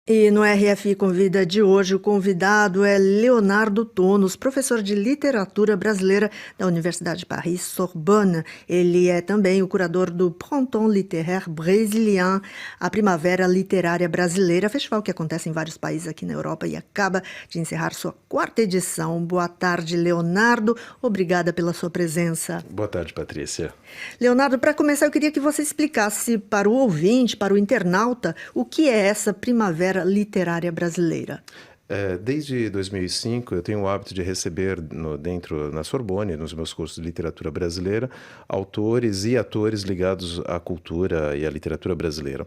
E no RFI Convida de hoje, o convidado é Leonardo Tonos, professor de literatura brasileira da Universidade de Paris-Sorbonne. Ele é também o curador do Printemps Littéraire Brésilien, a Primavera Literária Brasileira, festival que acontece em vários países aqui na Europa e acaba de encerrar sua quarta edição. Boa tarde, Leonardo. Obrigada pela sua presença. Boa tarde, Patrícia. Leonardo, para começar, eu queria que você explicasse para o ouvinte, para o internauta, o que é essa Primavera Literária Brasileira. Desde 2005, eu tenho o hábito de receber na Sorbonne, nos meus cursos de literatura brasileira, autores e atores ligados à cultura e à literatura brasileira.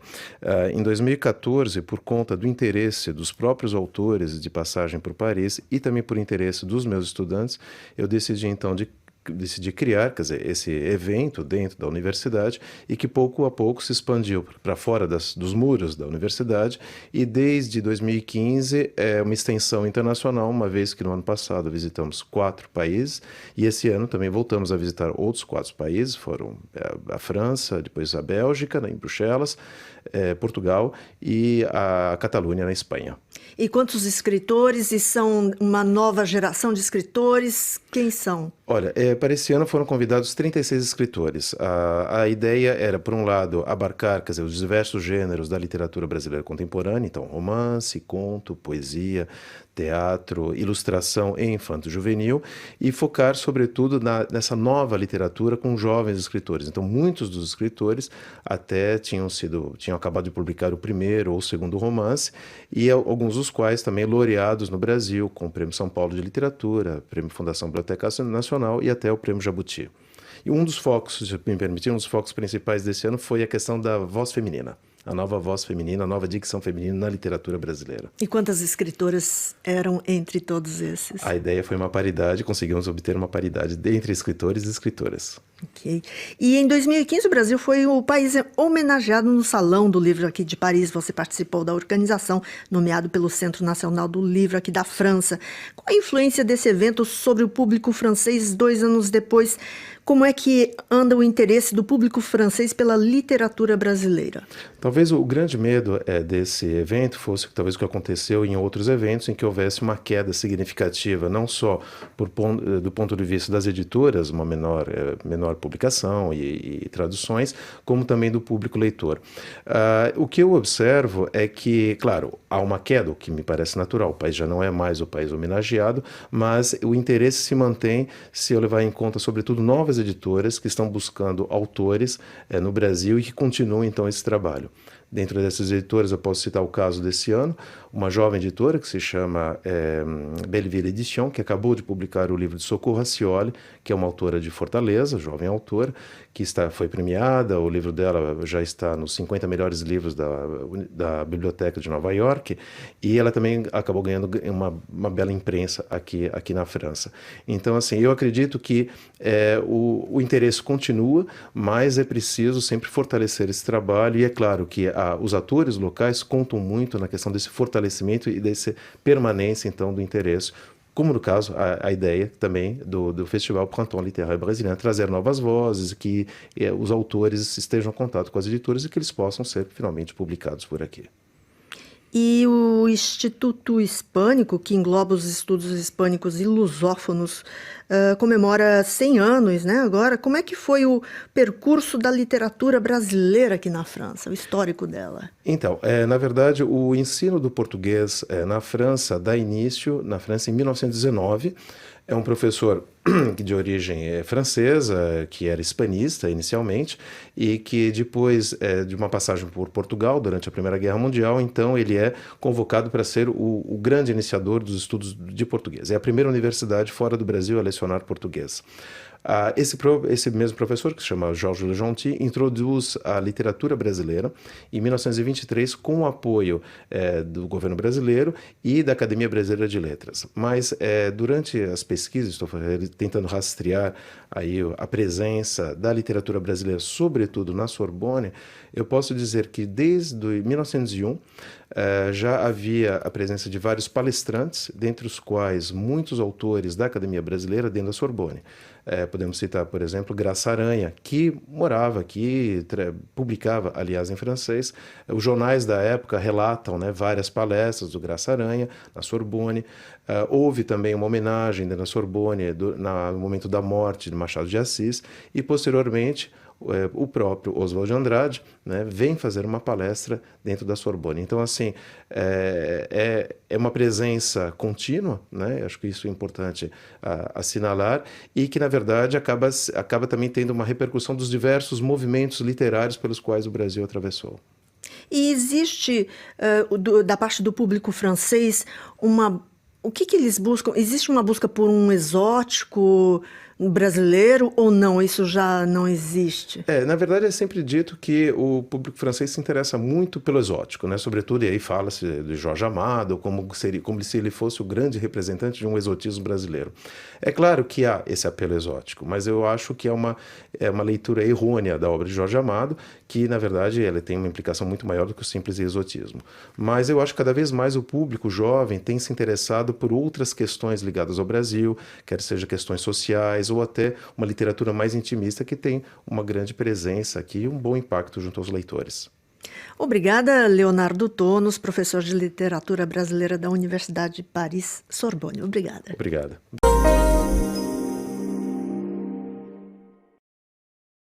Em 2014, por conta do interesse dos próprios autores de passagem por Paris e também por interesse dos meus estudantes, eu decidi criar, quer dizer, esse evento dentro da universidade e que pouco a pouco se expandiu para fora dos muros da universidade e desde 2015 é uma extensão internacional, uma vez que no ano passado visitamos 4 países e esse ano também voltamos a visitar outros 4 países, foram a França, depois a Bélgica, em Bruxelas, Portugal e a Catalunha, na Espanha. E quantos escritores? E são uma nova geração de escritores? Quem são? Olha, para esse ano foram convidados 36 escritores. A ideia era, por um lado, abarcar, quer dizer, os diversos gêneros da literatura brasileira contemporânea, então romance, conto, poesia, teatro, ilustração e infanto-juvenil, e focar, sobretudo, nessa nova literatura com jovens escritores. Então, muitos dos escritores até tinham acabado de publicar o primeiro ou o segundo romance, e alguns dos quais também laureados no Brasil, com o Prêmio São Paulo de Literatura, Prêmio Fundação Biblioteca Nacional e até o Prêmio Jabuti. E um dos focos, se me permitir, um dos focos principais desse ano foi a questão da voz feminina. A nova voz feminina, a nova dicção feminina na literatura brasileira. E quantas escritoras eram entre todos esses? A ideia foi uma paridade, conseguimos obter uma paridade entre escritores e escritoras. Ok. E em 2015 o Brasil foi o país homenageado no Salão do Livro aqui de Paris. Você participou da organização, nomeado pelo Centro Nacional do Livro aqui da França. Qual a influência desse evento sobre o público francês 2 anos depois? Como é que anda o interesse do público francês pela literatura brasileira? Talvez o grande medo desse evento fosse talvez o que aconteceu em outros eventos em que houvesse uma queda significativa, não só do ponto de vista das editoras, uma menor publicação e traduções, como também do público leitor. O que eu observo é que, claro, há uma queda, o que me parece natural, o país já não é mais o país homenageado, mas o interesse se mantém se eu levar em conta, sobretudo, novas editoras que estão buscando autores no Brasil e que continuam, então, esse trabalho. Dentro dessas editoras, eu posso citar o caso desse ano, uma jovem editora que se chama Belleville Edition, que acabou de publicar o livro de Socorro Racioli, que é uma autora de Fortaleza, jovem autora, que foi premiada. O livro dela já está nos 50 melhores livros da Biblioteca de Nova York, e ela também acabou ganhando uma bela imprensa aqui na França. Então, assim, eu acredito que o interesse continua, mas é preciso sempre fortalecer esse trabalho, e é claro que os atores locais contam muito na questão desse fortalecimento e dessa permanência, então, do interesse, como no caso, a ideia também do Festival Printemps Littéraire Brésilien, trazer novas vozes, que os autores estejam em contato com as editoras e que eles possam ser finalmente publicados por aqui. E o Instituto Hispânico, que engloba os estudos hispânicos e lusófonos, comemora 100 anos, né? Agora, como é que foi o percurso da literatura brasileira aqui na França, o histórico dela? Então, na verdade, o ensino do português na França dá início na França em 1919. É um professor de origem francesa, que era hispanista inicialmente, e que depois de uma passagem por Portugal durante a Primeira Guerra Mundial, então ele é convocado para ser o grande iniciador dos estudos de português. É a primeira universidade fora do Brasil a lecionar português. Esse mesmo professor, que se chama Georges Le Gentil, introduz a literatura brasileira em 1923 com o apoio do governo brasileiro e da Academia Brasileira de Letras. Mas durante as pesquisas, estou tentando rastrear aí a presença da literatura brasileira, sobretudo na Sorbonne, eu posso dizer que desde 1901 já havia a presença de vários palestrantes, dentre os quais muitos autores da Academia Brasileira dentro da Sorbonne. Podemos citar, por exemplo, Graça Aranha, que morava aqui, publicava, aliás, em francês. Os jornais da época relatam, né, várias palestras do Graça Aranha na Sorbonne. Houve também uma homenagem dentro da Sorbonne no momento da morte de Machado de Assis e, posteriormente, o próprio Oswald de Andrade, né, vem fazer uma palestra dentro da Sorbonne. Então, assim, é uma presença contínua, né? Acho que isso é importante assinalar, e que, na verdade, acaba também tendo uma repercussão dos diversos movimentos literários pelos quais o Brasil atravessou. E existe, da parte do público francês, o que eles buscam? Existe uma busca por um exótico brasileiro ou não? Isso já não existe? Na verdade, é sempre dito que o público francês se interessa muito pelo exótico, né? Sobretudo, e aí fala-se de Jorge Amado, como se ele fosse o grande representante de um exotismo brasileiro. É claro que há esse apelo exótico, mas eu acho que é uma leitura errônea da obra de Jorge Amado, que, na verdade, ela tem uma implicação muito maior do que o simples exotismo. Mas eu acho que cada vez mais o público jovem tem se interessado por outras questões ligadas ao Brasil, quer seja questões sociais ou até uma literatura mais intimista que tem uma grande presença aqui e um bom impacto junto aos leitores. Obrigada, Leonardo Tonos, professor de literatura brasileira da Universidade de Paris, Sorbonne. Obrigada. Obrigado.